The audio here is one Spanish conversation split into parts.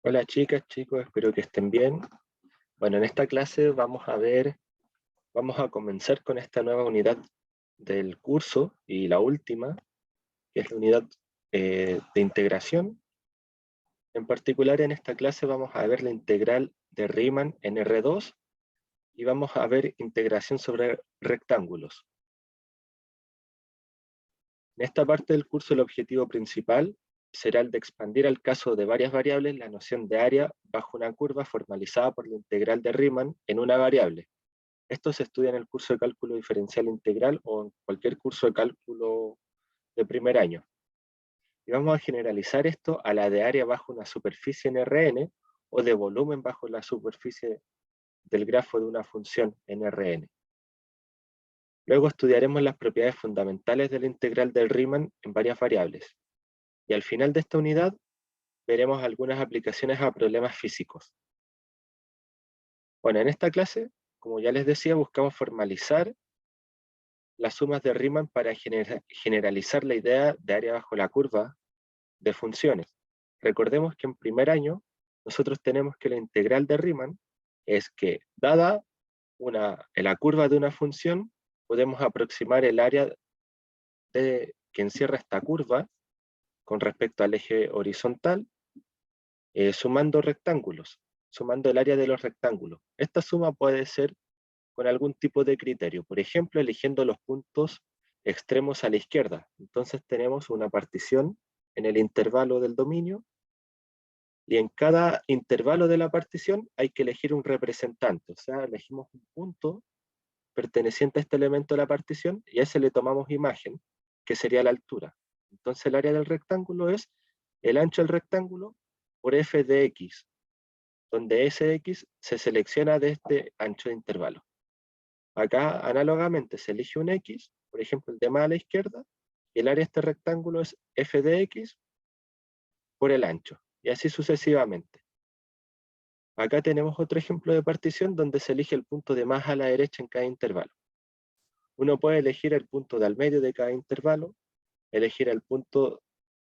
Hola chicas, chicos, espero que estén bien. Bueno, en esta clase vamos a comenzar con esta nueva unidad del curso y la última, que es la unidad de integración. En particular, en esta clase vamos a ver la integral de Riemann en R2 y vamos a ver integración sobre rectángulos. En esta parte del curso el objetivo principal será el de expandir al caso de varias variables la noción de área bajo una curva formalizada por la integral de Riemann en una variable. Esto se estudia en el curso de cálculo diferencial integral o en cualquier curso de cálculo de primer año. Y vamos a generalizar esto a la de área bajo una superficie en Rn o de volumen bajo la superficie del grafo de una función en Rn. Luego estudiaremos las propiedades fundamentales de la integral del Riemann en varias variables. Y al final de esta unidad veremos algunas aplicaciones a problemas físicos. Bueno, en esta clase, como ya les decía, buscamos formalizar las sumas de Riemann para generalizar la idea de área bajo la curva de funciones. Recordemos que en primer año nosotros tenemos que la integral de Riemann es que dada la curva de una función, podemos aproximar el área que encierra esta curva con respecto al eje horizontal, sumando rectángulos, sumando el área de los rectángulos. Esta suma puede ser con algún tipo de criterio, por ejemplo, eligiendo los puntos extremos a la izquierda. Entonces tenemos una partición en el intervalo del dominio, y en cada intervalo de la partición hay que elegir un representante, o sea, elegimos un punto perteneciente a este elemento de la partición, y a ese le tomamos imagen, que sería la altura. Entonces el área del rectángulo es el ancho del rectángulo por f de x, donde Sx se selecciona de este ancho de intervalo. Acá, análogamente, se elige un x, por ejemplo, el de más a la izquierda, y el área de este rectángulo es f de x por el ancho, y así sucesivamente. Acá tenemos otro ejemplo de partición donde se elige el punto de más a la derecha en cada intervalo. Uno puede elegir el punto de al medio de cada intervalo, elegir el punto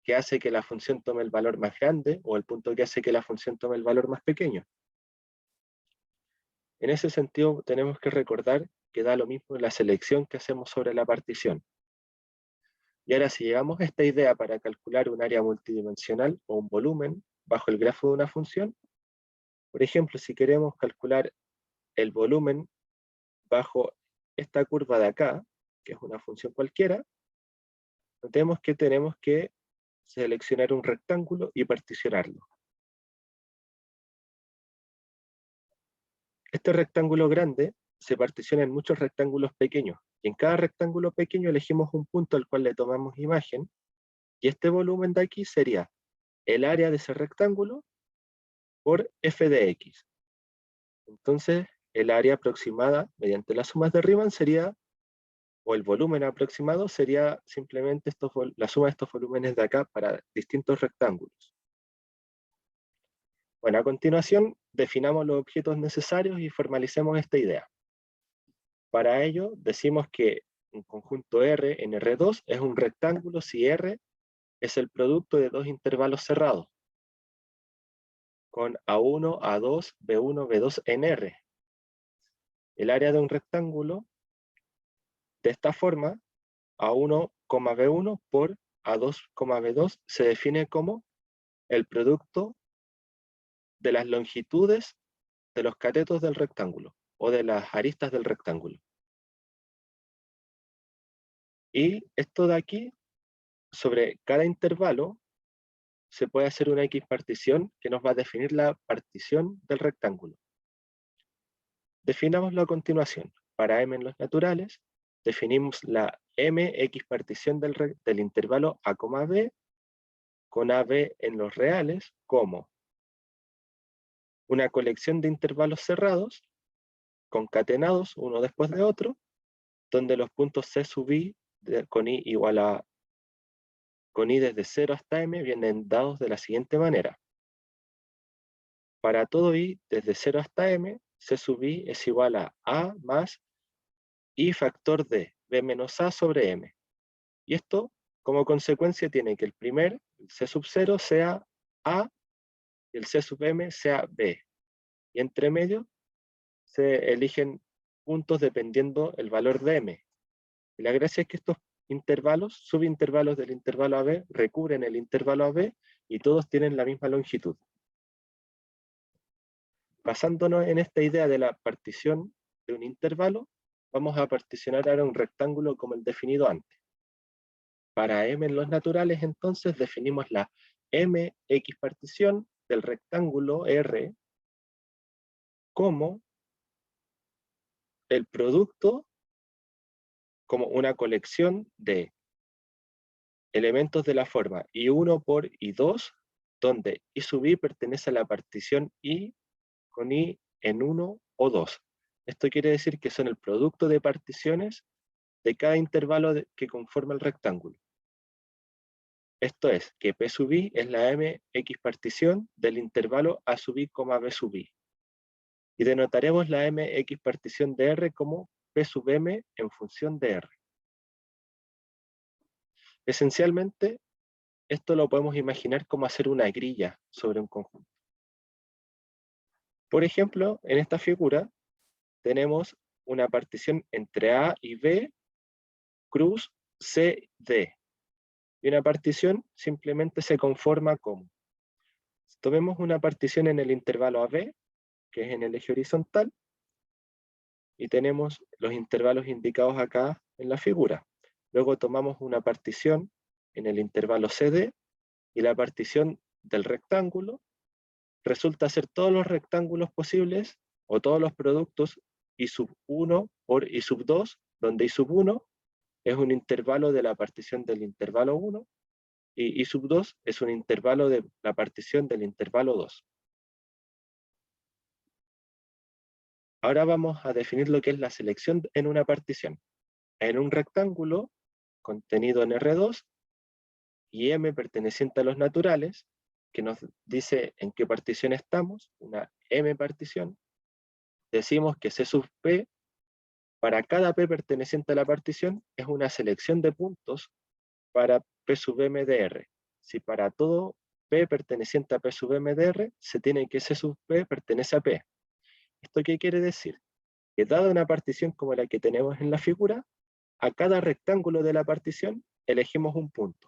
que hace que la función tome el valor más grande o el punto que hace que la función tome el valor más pequeño. En ese sentido, tenemos que recordar que da lo mismo la selección que hacemos sobre la partición. Y ahora, si llegamos a esta idea para calcular un área multidimensional o un volumen bajo el grafo de una función, por ejemplo, si queremos calcular el volumen bajo esta curva de acá, que es una función cualquiera, notemos que tenemos que seleccionar un rectángulo y particionarlo. Este rectángulo grande se particiona en muchos rectángulos pequeños, y en cada rectángulo pequeño elegimos un punto al cual le tomamos imagen, y este volumen de aquí sería el área de ese rectángulo por f de x. Entonces, el área aproximada mediante las sumas de Riemann sería, o el volumen aproximado sería simplemente la suma de estos volúmenes de acá para distintos rectángulos. Bueno, a continuación definamos los objetos necesarios y formalicemos esta idea. Para ello decimos que un conjunto R en R2 es un rectángulo si R es el producto de dos intervalos cerrados, con A1, A2, B1, B2 en R. El área de un rectángulo de esta forma, A1, B1 por A2, B2, se define como el producto de las longitudes de los catetos del rectángulo o de las aristas del rectángulo. Y esto de aquí, sobre cada intervalo, se puede hacer una X partición que nos va a definir la partición del rectángulo. Definámoslo a continuación. Para m en los naturales, definimos la mx partición del intervalo a, b, con AB en los reales como una colección de intervalos cerrados, concatenados uno después de otro, donde los puntos c sub i con i igual a con i desde 0 hasta m vienen dados de la siguiente manera. Para todo i desde 0 hasta m, c sub i es igual a más i factor de b menos a sobre m. Y esto, como consecuencia, tiene que el primer, c sub 0, sea a y el C sub m sea B. Y entre medio se eligen puntos dependiendo el valor de m. Y la gracia es que estos intervalos, subintervalos del intervalo AB, recubren el intervalo AB y todos tienen la misma longitud. Basándonos en esta idea de la partición de un intervalo, vamos a particionar ahora un rectángulo como el definido antes. Para m en los naturales, entonces, definimos la mx partición del rectángulo R como el producto, como una colección de elementos de la forma I1 por I2, donde I sub I pertenece a la partición I con I en 1 o 2. Esto quiere decir que son el producto de particiones de cada intervalo que conforma el rectángulo. Esto es, que P sub I es la mx partición del intervalo A sub I, B sub I. Y denotaremos la mx partición de R como P sub M en función de R. Esencialmente, esto lo podemos imaginar como hacer una grilla sobre un conjunto. Por ejemplo, en esta figura tenemos una partición entre A y B, cruz C, D. Y una partición simplemente se conforma como, tomemos una partición en el intervalo AB, que es en el eje horizontal, y tenemos los intervalos indicados acá en la figura. Luego tomamos una partición en el intervalo CD, y la partición del rectángulo resulta ser todos los rectángulos posibles, o todos los productos I sub 1 por I sub 2, donde I sub 1 es un intervalo de la partición del intervalo 1, y I sub 2 es un intervalo de la partición del intervalo 2. Ahora vamos a definir lo que es la selección en una partición. En un rectángulo contenido en R2 y M perteneciente a los naturales, que nos dice en qué partición estamos, una M partición, decimos que C sub P, para cada P perteneciente a la partición, es una selección de puntos para P sub M de R. Si para todo P perteneciente a P sub M de R, se tiene que C sub P pertenece a P. ¿Esto qué quiere decir? Que dada una partición como la que tenemos en la figura, a cada rectángulo de la partición elegimos un punto.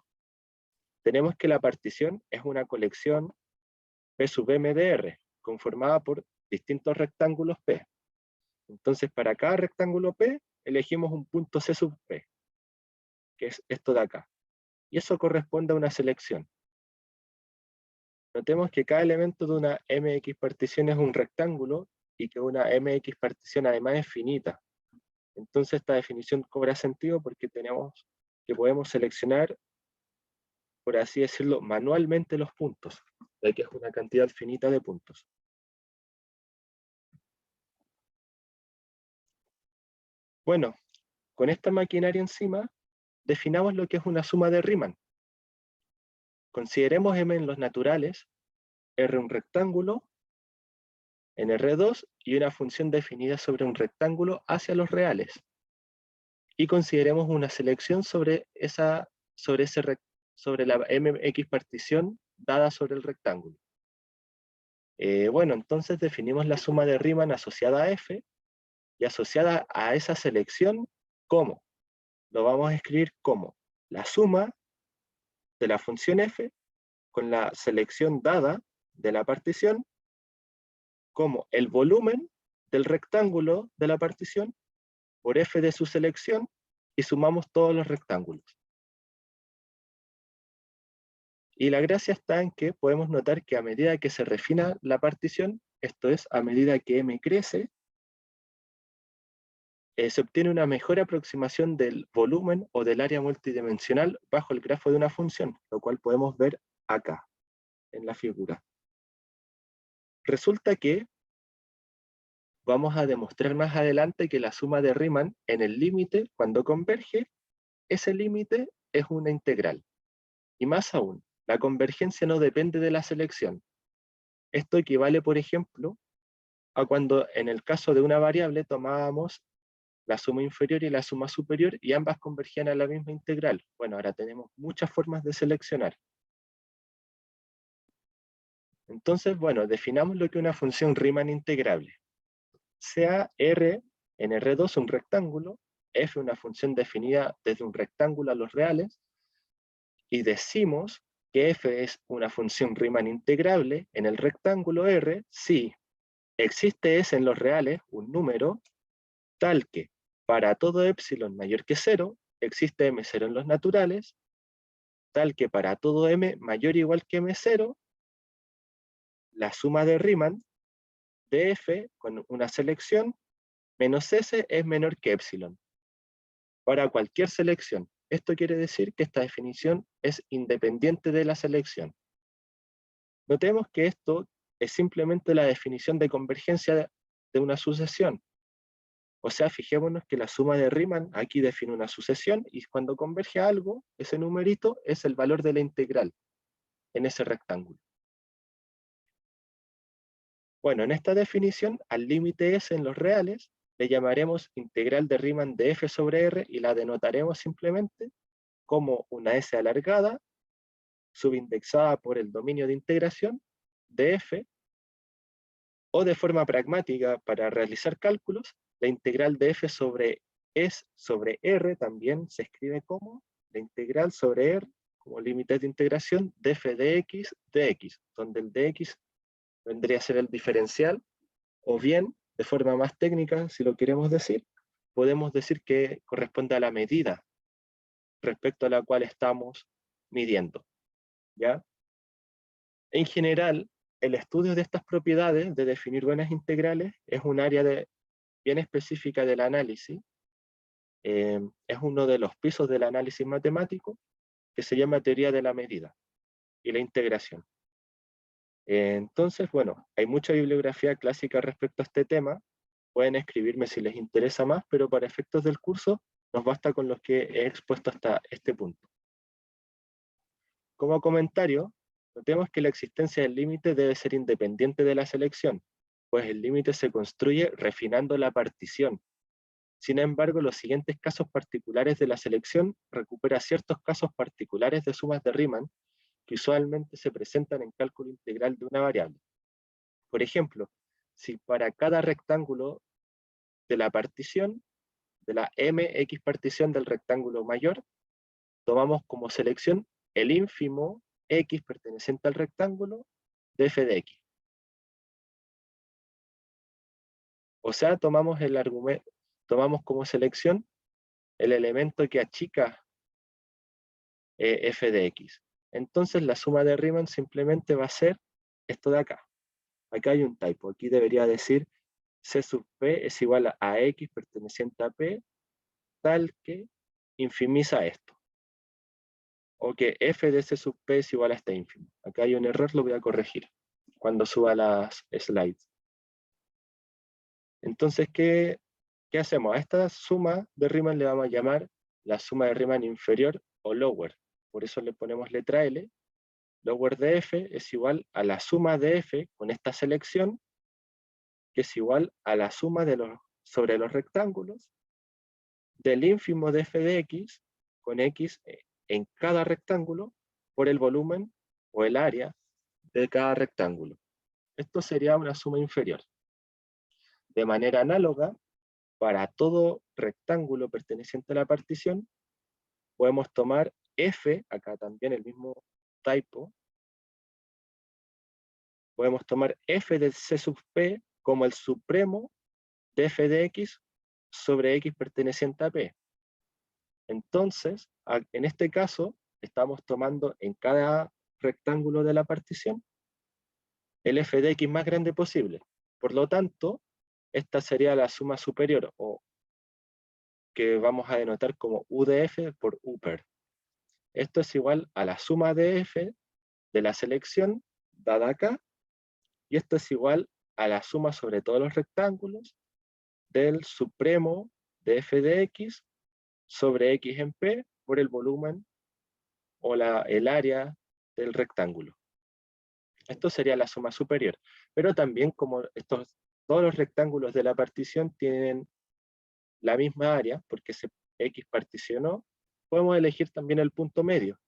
Tenemos que la partición es una colección P sub M de R, conformada por distintos rectángulos P. Entonces, para cada rectángulo P, elegimos un punto C sub P, que es esto de acá. Y eso corresponde a una selección. Notemos que cada elemento de una MX partición es un rectángulo y que una MX partición además es finita. Entonces esta definición cobra sentido porque tenemos que podemos seleccionar, por así decirlo, manualmente los puntos, ya que es una cantidad finita de puntos. Bueno, con esta maquinaria encima, definamos lo que es una suma de Riemann. Consideremos M en los naturales, R un rectángulo, en R2 y una función definida sobre un rectángulo hacia los reales. Y consideremos una selección sobre la MX partición dada sobre el rectángulo. Bueno, entonces definimos la suma de Riemann asociada a F y asociada a esa selección como, lo vamos a escribir como la suma de la función F con la selección dada de la partición como el volumen del rectángulo de la partición por F de su selección y sumamos todos los rectángulos. Y la gracia está en que podemos notar que a medida que se refina la partición, esto es, a medida que M crece, se obtiene una mejor aproximación del volumen o del área multidimensional bajo el grafo de una función, lo cual podemos ver acá, en la figura. Resulta que vamos a demostrar más adelante que la suma de Riemann en el límite, cuando converge, ese límite es una integral. Y más aún, la convergencia no depende de la selección. Esto equivale, por ejemplo, a cuando en el caso de una variable tomábamos la suma inferior y la suma superior y ambas convergían a la misma integral. Bueno, ahora tenemos muchas formas de seleccionar. Entonces, bueno, definamos lo que es una función Riemann integrable. Sea R en R2 un rectángulo, f una función definida desde un rectángulo a los reales, y decimos que f es una función Riemann integrable en el rectángulo R si existe S en los reales, un número, tal que para todo epsilon mayor que 0, existe M0 en los naturales, tal que para todo M mayor o igual que M0, la suma de Riemann de f con una selección menos S es menor que epsilon. Para cualquier selección. Esto quiere decir que esta definición es independiente de la selección. Notemos que esto es simplemente la definición de convergencia de una sucesión. O sea, fijémonos que la suma de Riemann aquí define una sucesión y cuando converge a algo, ese numerito es el valor de la integral en ese rectángulo. Bueno, en esta definición, al límite S en los reales, le llamaremos integral de Riemann de f sobre R y la denotaremos simplemente como una S alargada subindexada por el dominio de integración de f, o de forma pragmática para realizar cálculos, la integral de f sobre S sobre R también se escribe como la integral sobre R como límite de integración de f de x, donde el dx vendría a ser el diferencial, o bien, de forma más técnica, si lo queremos decir, podemos decir que corresponde a la medida respecto a la cual estamos midiendo, ¿ya? En general, el estudio de estas propiedades de definir buenas integrales es un área bien específica del análisis, es uno de los pisos del análisis matemático que se llama teoría de la medida y la integración. Entonces, bueno, hay mucha bibliografía clásica respecto a este tema, pueden escribirme si les interesa más, pero para efectos del curso nos basta con los que he expuesto hasta este punto. Como comentario, notemos que la existencia del límite debe ser independiente de la selección, pues el límite se construye refinando la partición. Sin embargo, los siguientes casos particulares de la selección recupera ciertos casos particulares de sumas de Riemann que usualmente se presentan en cálculo integral de una variable. Por ejemplo, si para cada rectángulo de la partición, de la mx partición del rectángulo mayor, tomamos como selección el ínfimo x perteneciente al rectángulo de f de x. O sea, tomamos el argumento, tomamos como selección el elemento que achica f de x. Entonces la suma de Riemann simplemente va a ser esto de acá. Acá hay un typo, aquí debería decir c sub p es igual a x perteneciente a p, tal que infimiza esto. O que f de c sub p es igual a este ínfimo. Acá hay un error, lo voy a corregir cuando suba las slides. Entonces, ¿qué hacemos? A esta suma de Riemann le vamos a llamar la suma de Riemann inferior o lower. Por eso le ponemos letra L. Lower de f es igual a la suma de f con esta selección, que es igual a la suma sobre los rectángulos del ínfimo de f de x con x en cada rectángulo por el volumen o el área de cada rectángulo. Esto sería una suma inferior. De manera análoga, para todo rectángulo perteneciente a la partición, podemos tomar f, acá también el mismo typo, podemos tomar f de c sub p como el supremo de f de x sobre x perteneciente a p. Entonces, en este caso, estamos tomando en cada rectángulo de la partición el f de x más grande posible. Por lo tanto, esta sería la suma superior, o que vamos a denotar como u de f por upper. Esto es igual a la suma de f de la selección dada acá, y esto es igual a la suma sobre todos los rectángulos del supremo de f de x sobre x en p por el volumen o el área del rectángulo. Esto sería la suma superior. Pero también como todos los rectángulos de la partición tienen la misma área, porque x particionó, podemos elegir también el punto medio.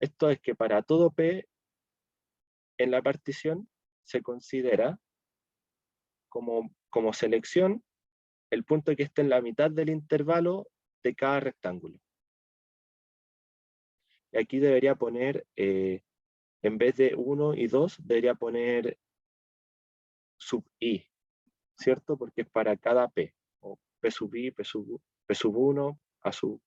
Esto es que para todo p en la partición se considera como selección el punto que esté en la mitad del intervalo de cada rectángulo. Y aquí debería poner, en vez de 1 y 2, debería poner sub i, ¿cierto? Porque es para cada p, o p sub i, p sub 1, a sub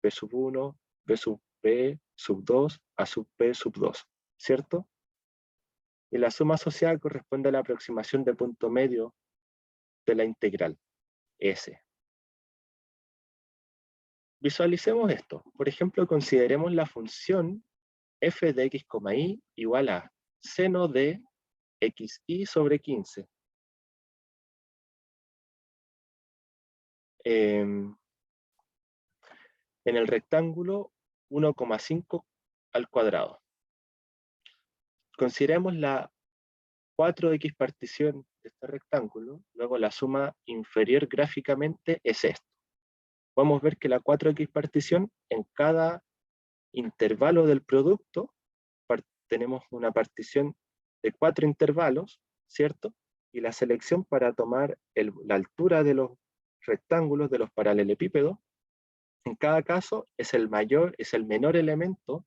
p sub 1, p sub p sub 2, a sub p sub 2, ¿cierto? Y la suma asociada corresponde a la aproximación de punto medio de la integral, S. Visualicemos esto. Por ejemplo, consideremos la función f de x, y igual a seno de xy sobre 15. En el rectángulo 1,5 al cuadrado. Consideremos la 4x partición de este rectángulo, luego la suma inferior gráficamente es esto. Podemos ver que la 4x partición en cada intervalo del producto tenemos una partición de 4 intervalos, ¿cierto? Y la selección para tomar la altura de los rectángulos, de los paralelepípedos, en cada caso es el menor elemento,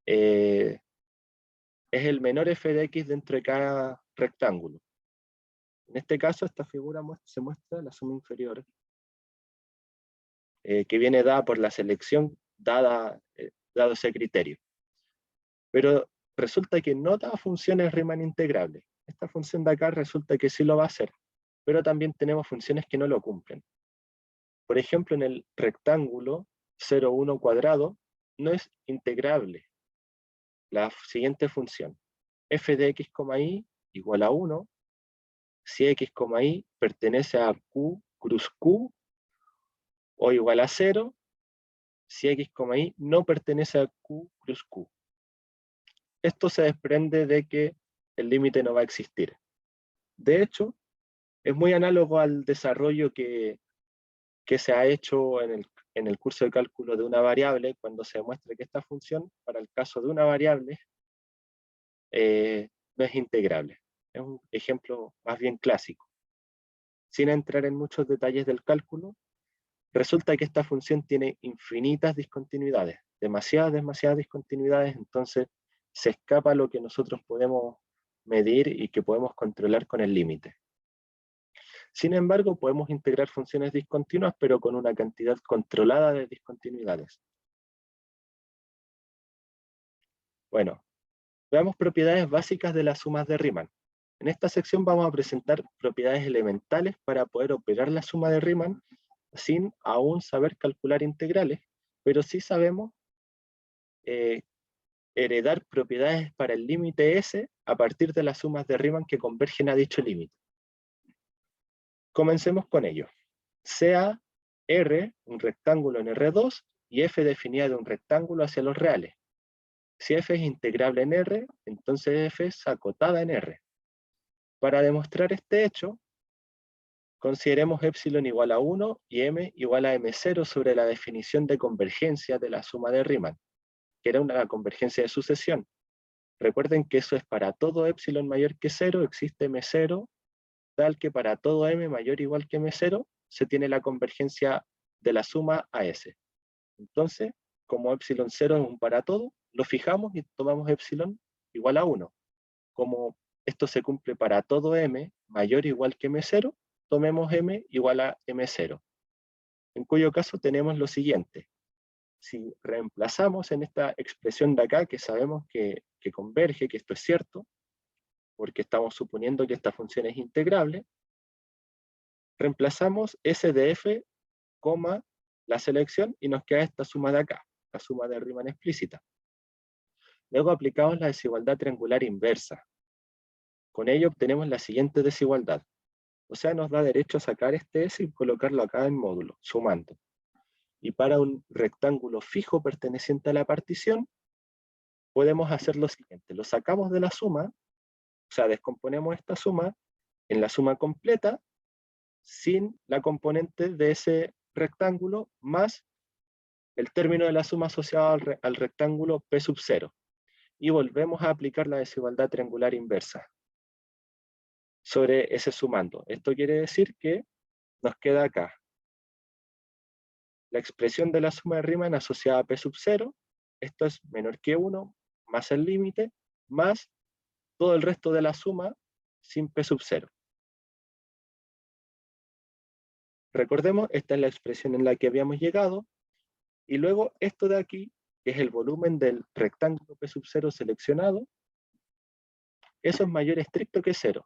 es el menor f de x dentro de cada rectángulo. En este caso, esta figura se muestra la suma inferior, que viene dada por la selección dado ese criterio. Pero resulta que no todas funciones Riemann integrables. Esta función de acá resulta que sí lo va a hacer, pero también tenemos funciones que no lo cumplen. Por ejemplo, en el rectángulo 0, 1 cuadrado no es integrable la siguiente función. F de x, y igual a 1, si x, y pertenece a q cruz q, o igual a 0, si x, y no pertenece a q cruz q. Esto se desprende de que el límite no va a existir. De hecho, es muy análogo al desarrollo que se ha hecho en el curso de cálculo de una variable, cuando se demuestra que esta función, para el caso de una variable, no es integrable. Es un ejemplo más bien clásico. Sin entrar en muchos detalles del cálculo, resulta que esta función tiene infinitas discontinuidades, demasiadas discontinuidades, entonces se escapa lo que nosotros podemos medir y que podemos controlar con el límite. Sin embargo, podemos integrar funciones discontinuas, pero con una cantidad controlada de discontinuidades. Bueno, veamos propiedades básicas de las sumas de Riemann. En esta sección vamos a presentar propiedades elementales para poder operar la suma de Riemann sin aún saber calcular integrales, pero sí sabemos heredar propiedades para el límite S a partir de las sumas de Riemann que convergen a dicho límite. Comencemos con ello. Sea R un rectángulo en R2 y F definida de un rectángulo hacia los reales. Si F es integrable en R, entonces F es acotada en R. Para demostrar este hecho, consideremos epsilon igual a 1 y m igual a m0 sobre la definición de convergencia de la suma de Riemann, que era una convergencia de sucesión. Recuerden que eso es para todo epsilon mayor que 0, existe m0, tal que para todo m mayor o igual que m0, se tiene la convergencia de la suma a S. Entonces, como epsilon 0 es un para todo, lo fijamos y tomamos epsilon igual a 1. Como esto se cumple para todo m mayor o igual que m0, tomemos m igual a m0. En cuyo caso tenemos lo siguiente. Si reemplazamos en esta expresión de acá, que sabemos que converge, que esto es cierto, porque estamos suponiendo que esta función es integrable, reemplazamos S de f, la selección, y nos queda esta suma de acá, la suma de Riemann explícita. Luego aplicamos la desigualdad triangular inversa. Con ello obtenemos la siguiente desigualdad. O sea, nos da derecho a sacar este S y colocarlo acá en módulo, sumando. Y para un rectángulo fijo perteneciente a la partición, podemos hacer lo siguiente. Lo sacamos de la suma, o sea, descomponemos esta suma en la suma completa, sin la componente de ese rectángulo, más el término de la suma asociado al rectángulo P sub 0. y volvemos a aplicar la desigualdad triangular inversa sobre ese sumando. Esto quiere decir que nos queda acá la expresión de la suma de Riemann asociada a P sub 0, esto es menor que 1, más el límite, más todo el resto de la suma sin P sub 0. Recordemos, esta es la expresión en la que habíamos llegado, y luego esto de aquí, que es el volumen del rectángulo P sub 0 seleccionado, eso es mayor estricto que 0.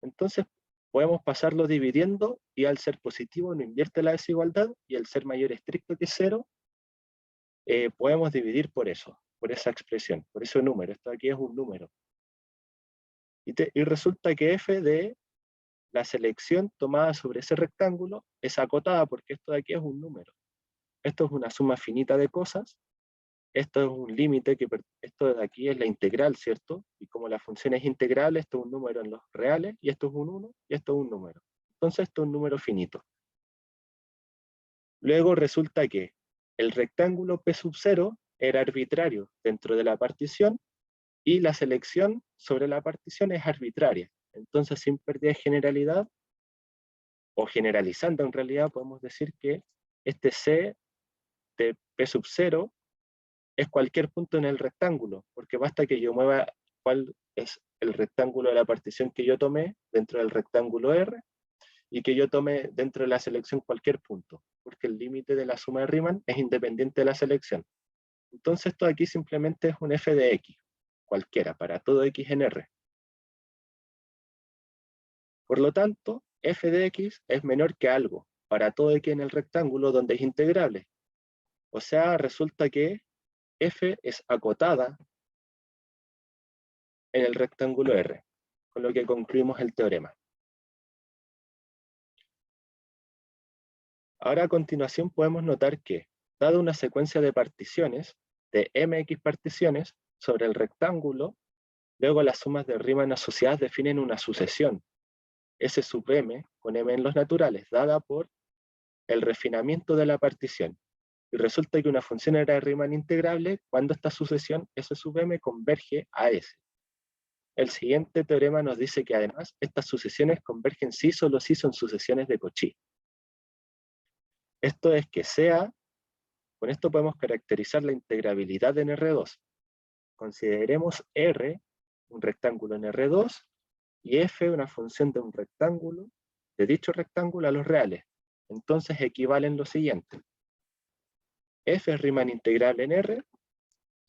Entonces podemos pasarlo dividiendo y al ser positivo no invierte la desigualdad y al ser mayor estricto que 0 podemos dividir por eso, por esa expresión, por ese número. Esto aquí es un número. Y resulta que f de la selección tomada sobre ese rectángulo es acotada porque esto de aquí es un número. Esto es una suma finita de cosas. Esto es un límite, que esto de aquí es la integral, ¿cierto? Y como la función es integral, esto es un número en los reales, y esto es un 1, y esto es un número. Entonces esto es un número finito. Luego resulta que el rectángulo P sub 0 era arbitrario dentro de la partición, y la selección sobre la partición es arbitraria. Entonces, sin pérdida de generalidad, o generalizando en realidad, podemos decir que este C de P sub 0 es cualquier punto en el rectángulo, porque basta que yo mueva cuál es el rectángulo de la partición que yo tomé dentro del rectángulo R, y que yo tome dentro de la selección cualquier punto, porque el límite de la suma de Riemann es independiente de la selección. Entonces esto aquí simplemente es un f de x, cualquiera, para todo x en R. Por lo tanto, f de x es menor que algo para todo x en el rectángulo donde es integrable. O sea, resulta que f es acotada en el rectángulo R, con lo que concluimos el teorema. Ahora a continuación podemos notar que, dada una secuencia de particiones, de mx particiones, sobre el rectángulo, luego las sumas de Riemann asociadas definen una sucesión, S sub m, con m en los naturales, dada por el refinamiento de la partición. Y resulta que una función era de Riemann integrable cuando esta sucesión S sub m converge a S. El siguiente teorema nos dice que además estas sucesiones convergen si solo si son sucesiones de Cauchy. Esto es que sea, con esto podemos caracterizar la integrabilidad en R2. Consideremos R un rectángulo en R2 y f una función de un rectángulo, de dicho rectángulo a los reales. Entonces equivalen lo siguiente. F es Riemann integrable en R,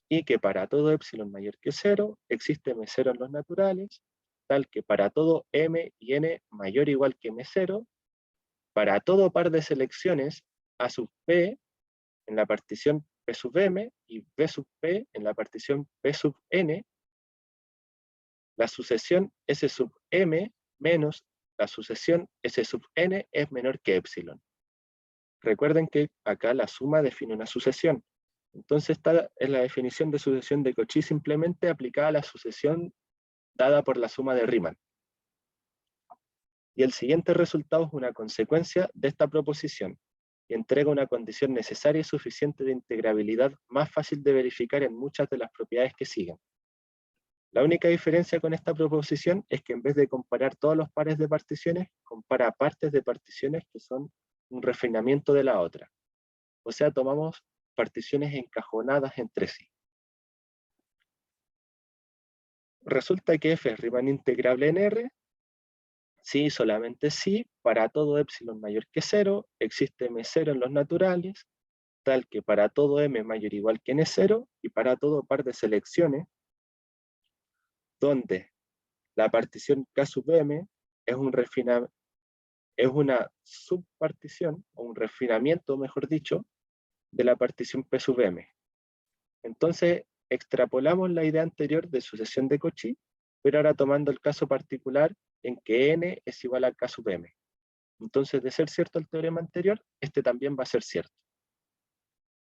y que para todo epsilon mayor que 0 existe m0 en los naturales, tal que para todo m y n mayor o igual que m0, para todo par de selecciones a sub p en la partición p sub m y b sub p en la partición p sub n, la sucesión S sub m menos la sucesión S sub n es menor que epsilon. Recuerden que acá la suma define una sucesión. Entonces esta es la definición de sucesión de Cauchy simplemente aplicada a la sucesión dada por la suma de Riemann. Y el siguiente resultado es una consecuencia de esta proposición y entrega una condición necesaria y suficiente de integrabilidad más fácil de verificar en muchas de las propiedades que siguen. La única diferencia con esta proposición es que en vez de comparar todos los pares de particiones, compara partes de particiones que son un refinamiento de la otra. O sea, tomamos particiones encajonadas entre sí. Resulta que f es Riemann integrable en R, si solamente si, para todo epsilon mayor que 0, existe m0 en los naturales, tal que para todo m mayor o igual que n0, y para todo par de selecciones, donde la partición K sub m es una subpartición, o un refinamiento, mejor dicho, de la partición P sub m. Entonces, extrapolamos la idea anterior de sucesión de Cauchy, pero ahora tomando el caso particular en que n es igual a K sub m. Entonces, de ser cierto el teorema anterior, este también va a ser cierto.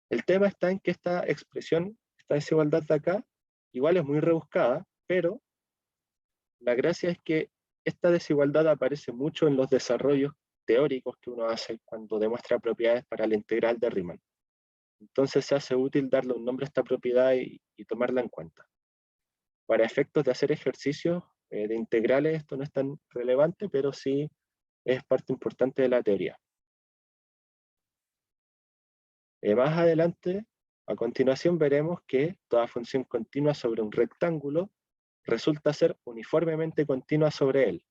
El tema está en que esta expresión, esta desigualdad de acá, igual es muy rebuscada, pero la gracia es que esta desigualdad aparece mucho en los desarrollos teóricos que uno hace cuando demuestra propiedades para la integral de Riemann. Entonces se hace útil darle un nombre a esta propiedad y tomarla en cuenta. Para efectos de hacer ejercicios de integrales esto no es tan relevante, pero sí es parte importante de la teoría. Más adelante, a continuación veremos que toda función continua sobre un rectángulo resulta ser uniformemente continua sobre él.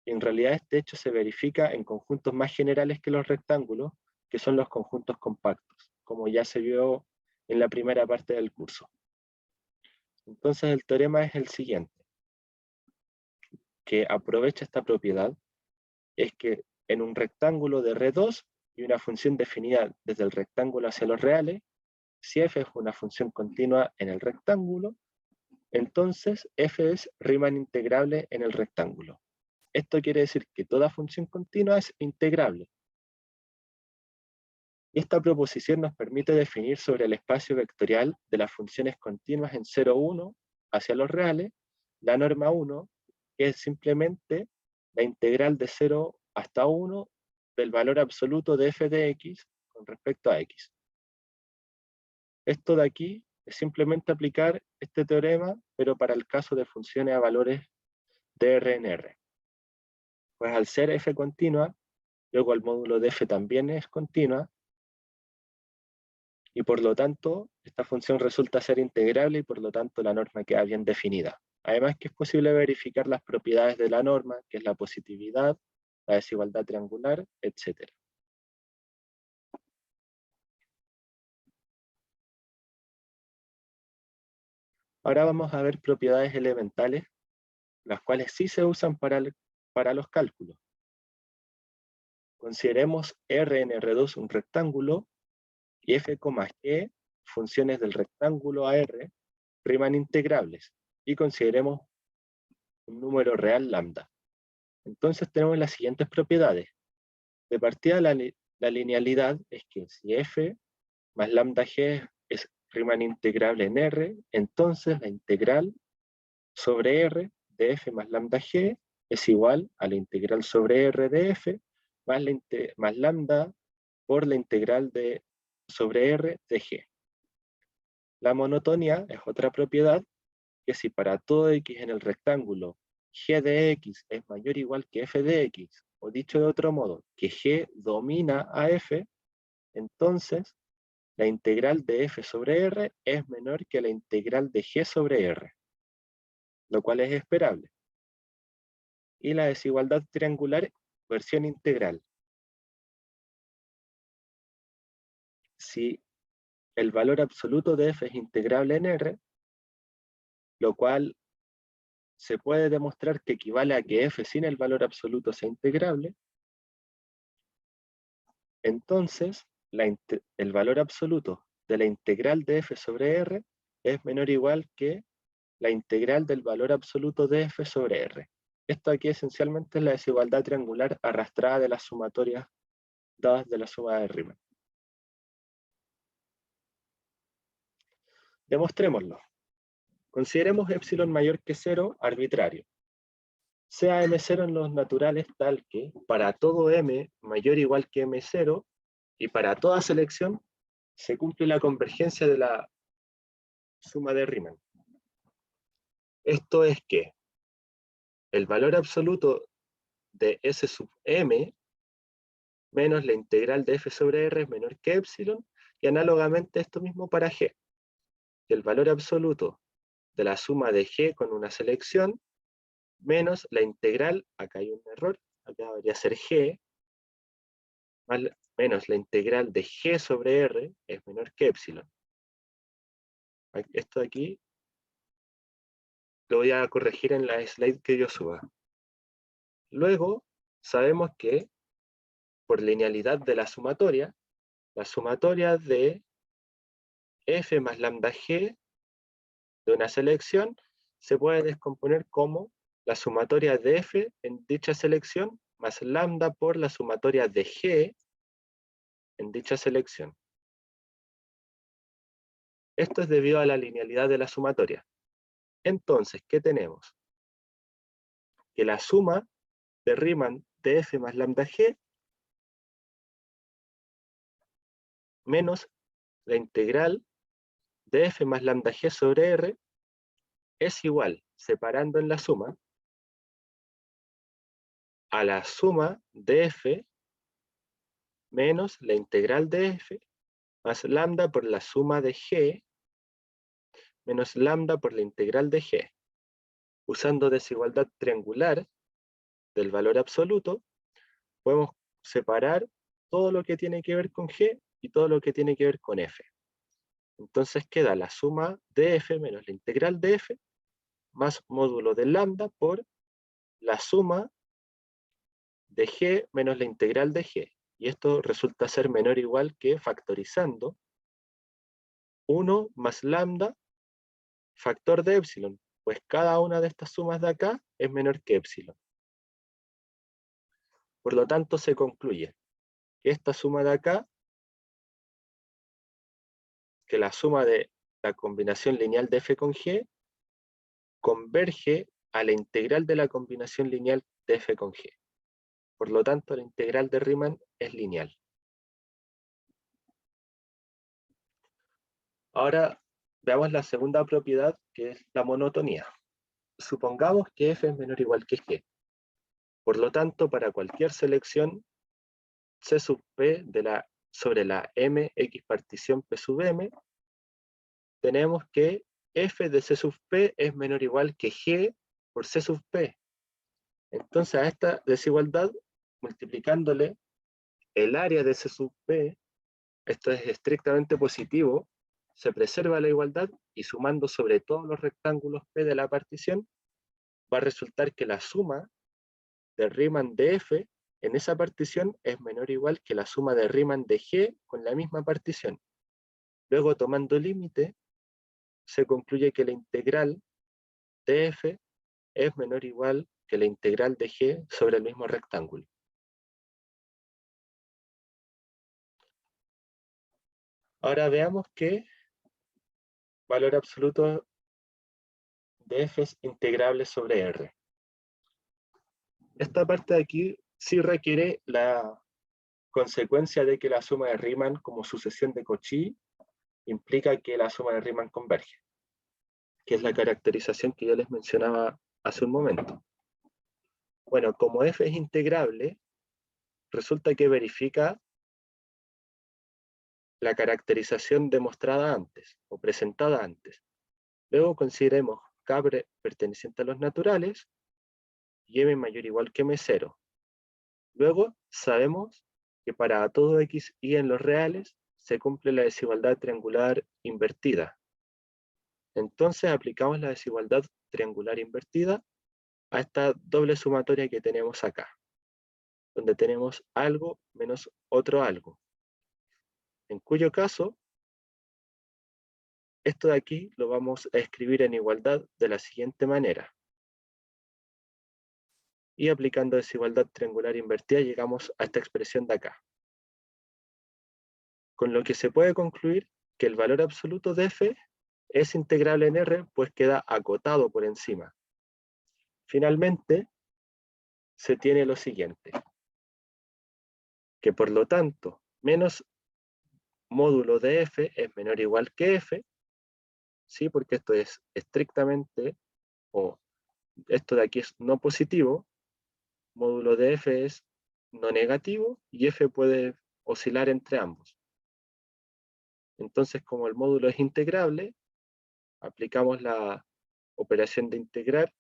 Y en realidad este hecho se verifica en conjuntos más generales que los rectángulos, que son los conjuntos compactos, como ya se vio en la primera parte del curso. Entonces el teorema es el siguiente, que aprovecha esta propiedad, es que en un rectángulo de R2 y una función definida desde el rectángulo hacia los reales, si f es una función continua en el rectángulo, entonces f es Riemann integrable en el rectángulo. Esto quiere decir que toda función continua es integrable. Y esta proposición nos permite definir sobre el espacio vectorial de las funciones continuas en 0, 1 hacia los reales, la norma 1, que es simplemente la integral de 0 hasta 1 del valor absoluto de f de x con respecto a x. Esto de aquí es simplemente aplicar este teorema, pero para el caso de funciones a valores de R en R. Pues al ser f continua, luego el módulo de f también es continua, y por lo tanto esta función resulta ser integrable y por lo tanto la norma queda bien definida. Además que es posible verificar las propiedades de la norma, que es la positividad, la desigualdad triangular, etc. Ahora vamos a ver propiedades elementales, las cuales sí se usan para los cálculos. Consideremos R en R2 un rectángulo y f, g, funciones del rectángulo a R, Riemann integrables, y consideremos un número real lambda. Entonces tenemos las siguientes propiedades. De partida la linealidad es que si f más lambda g es Riemann integrable en R, entonces la integral sobre R de f más lambda g es igual a la integral sobre R de f más lambda por la integral sobre R de g. La monotonía es otra propiedad que si para todo x en el rectángulo g de x es mayor o igual que f de x, o dicho de otro modo, que g domina a f, entonces la integral de f sobre r es menor que la integral de g sobre r, lo cual es esperable. Y la desigualdad triangular, versión integral. Si el valor absoluto de f es integrable en r, lo cual se puede demostrar que equivale a que f sin el valor absoluto sea integrable, entonces el valor absoluto de la integral de f sobre r es menor o igual que la integral del valor absoluto de f sobre r. Esto aquí esencialmente es la desigualdad triangular arrastrada de las sumatorias dadas de la suma de Riemann. Demostrémoslo. Consideremos epsilon mayor que 0 arbitrario. Sea m0 en los naturales tal que para todo m mayor o igual que m0 y para toda selección se cumple la convergencia de la suma de Riemann. Esto es que el valor absoluto de S sub m menos la integral de f sobre r es menor que epsilon, y análogamente esto mismo para g. El valor absoluto de la suma de g con una selección menos la integral, acá hay un error, acá debería ser g, menos la integral de g sobre r es menor que epsilon. Esto de aquí lo voy a corregir en la slide que yo suba. Luego, sabemos que por linealidad de la sumatoria de f más lambda g de una selección se puede descomponer como la sumatoria de f en dicha selección más lambda por la sumatoria de g en dicha selección. Esto es debido a la linealidad de la sumatoria. Entonces, ¿qué tenemos? Que la suma de Riemann de f más lambda g menos la integral de f más lambda g sobre r es igual, separando en la suma, a la suma de f menos la integral de f más lambda por la suma de g menos lambda por la integral de g. Usando desigualdad triangular del valor absoluto, podemos separar todo lo que tiene que ver con g y todo lo que tiene que ver con f. Entonces queda la suma de f menos la integral de f más módulo de lambda por la suma de g menos la integral de g. Y esto resulta ser menor o igual que factorizando 1 más lambda factor de épsilon, pues cada una de estas sumas de acá es menor que épsilon. Por lo tanto, se concluye que esta suma de acá, que la suma de la combinación lineal de f con g, converge a la integral de la combinación lineal de f con g. Por lo tanto, la integral de Riemann es lineal. Ahora veamos la segunda propiedad, que es la monotonía. Supongamos que f es menor o igual que g. Por lo tanto, para cualquier selección C sub P sobre la MX partición P sub M, tenemos que f de C sub P es menor o igual que g por C sub P. Entonces a esta desigualdad, multiplicándole el área de C sub P, esto es estrictamente positivo, se preserva la igualdad y sumando sobre todos los rectángulos P de la partición, va a resultar que la suma de Riemann de f en esa partición es menor o igual que la suma de Riemann de g con la misma partición. Luego, tomando límite, se concluye que la integral de f es menor o igual que la integral de g sobre el mismo rectángulo. Ahora veamos que valor absoluto de f es integrable sobre r. Esta parte de aquí sí requiere la consecuencia de que la suma de Riemann como sucesión de Cauchy implica que la suma de Riemann converge, que es la caracterización que yo les mencionaba hace un momento. Bueno, como f es integrable, resulta que verifica la caracterización demostrada antes o presentada antes. Luego consideremos k perteneciente a los naturales y m mayor o igual que m0. Luego sabemos que para todo x y en los reales se cumple la desigualdad triangular invertida. Entonces aplicamos la desigualdad triangular invertida a esta doble sumatoria que tenemos acá, donde tenemos algo menos otro algo. En cuyo caso, esto de aquí lo vamos a escribir en igualdad de la siguiente manera. Y aplicando desigualdad triangular invertida llegamos a esta expresión de acá. Con lo que se puede concluir que el valor absoluto de f es integrable en R, pues queda acotado por encima. Finalmente, se tiene lo siguiente, que por lo tanto, menos módulo de f es menor o igual que f, ¿sí? Porque esto es estrictamente, o esto de aquí es no positivo, módulo de f es no negativo, y f puede oscilar entre ambos. Entonces, como el módulo es integrable, aplicamos la operación de integrar,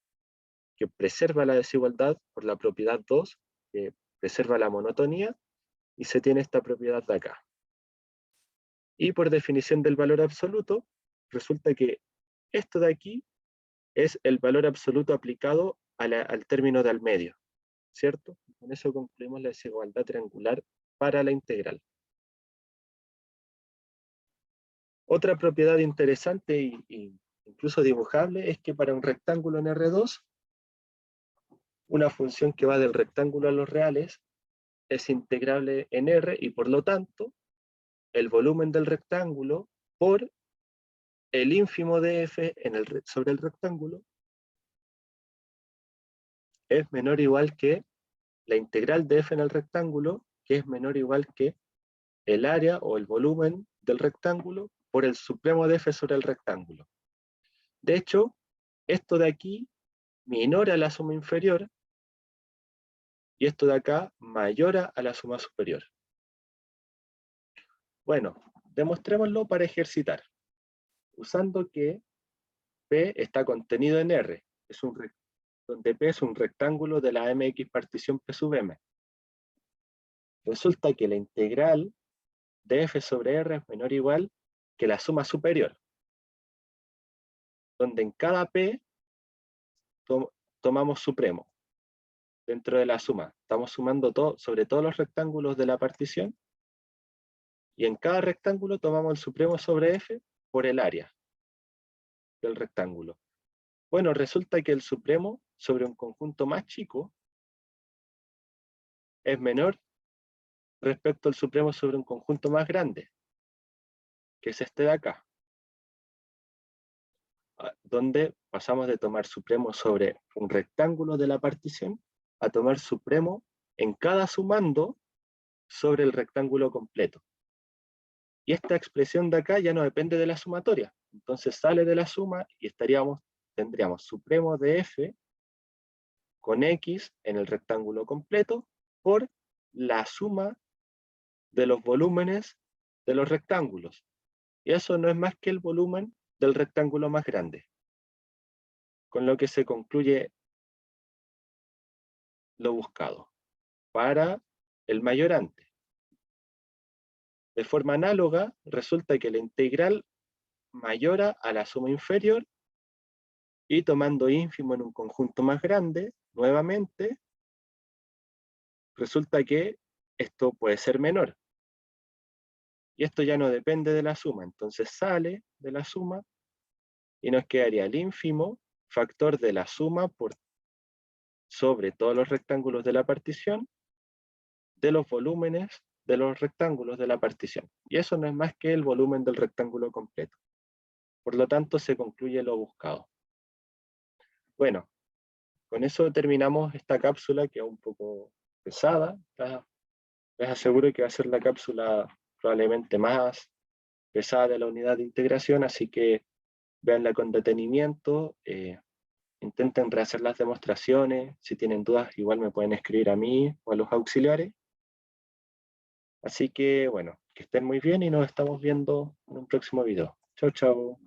que preserva la desigualdad por la propiedad 2, que preserva la monotonía, y se tiene esta propiedad de acá. Y por definición del valor absoluto, resulta que esto de aquí es el valor absoluto aplicado al término de al medio, ¿cierto? Con eso concluimos la desigualdad triangular para la integral. Otra propiedad interesante y incluso dibujable es que para un rectángulo en R2, una función que va del rectángulo a los reales es integrable en R y por lo tanto el volumen del rectángulo por el ínfimo de f sobre el rectángulo es menor o igual que la integral de f en el rectángulo, que es menor o igual que el área o el volumen del rectángulo por el supremo de f sobre el rectángulo. De hecho, esto de aquí minora la suma inferior y esto de acá mayora a la suma superior. Bueno, demostrémoslo para ejercitar, usando que P está contenido en R, donde P es un rectángulo de la MX partición P sub M. Resulta que la integral de f sobre R es menor o igual que la suma superior, donde en cada P tomamos supremo dentro de la suma. Estamos sumando sobre todos los rectángulos de la partición y en cada rectángulo tomamos el supremo sobre f por el área del rectángulo. Bueno, resulta que el supremo sobre un conjunto más chico es menor respecto al supremo sobre un conjunto más grande, que es este de acá, donde pasamos de tomar supremo sobre un rectángulo de la partición a tomar supremo en cada sumando sobre el rectángulo completo. Y esta expresión de acá ya no depende de la sumatoria, entonces sale de la suma y tendríamos supremo de f con x en el rectángulo completo por la suma de los volúmenes de los rectángulos. Y eso no es más que el volumen del rectángulo más grande. Con lo que se concluye lo buscado para el mayorante. De forma análoga, resulta que la integral mayora a la suma inferior y tomando ínfimo en un conjunto más grande, nuevamente, resulta que esto puede ser menor. Y esto ya no depende de la suma, entonces sale de la suma y nos quedaría el ínfimo factor de la suma sobre todos los rectángulos de la partición de los volúmenes de los rectángulos de la partición. Y eso no es más que el volumen del rectángulo completo. Por lo tanto, se concluye lo buscado. Bueno, con eso terminamos esta cápsula que es un poco pesada. Les aseguro que va a ser la cápsula probablemente más pesada de la unidad de integración, así que véanla con detenimiento, intenten rehacer las demostraciones, si tienen dudas igual me pueden escribir a mí o a los auxiliares. Así que bueno, que estén muy bien y nos estamos viendo en un próximo video. Chao, chao.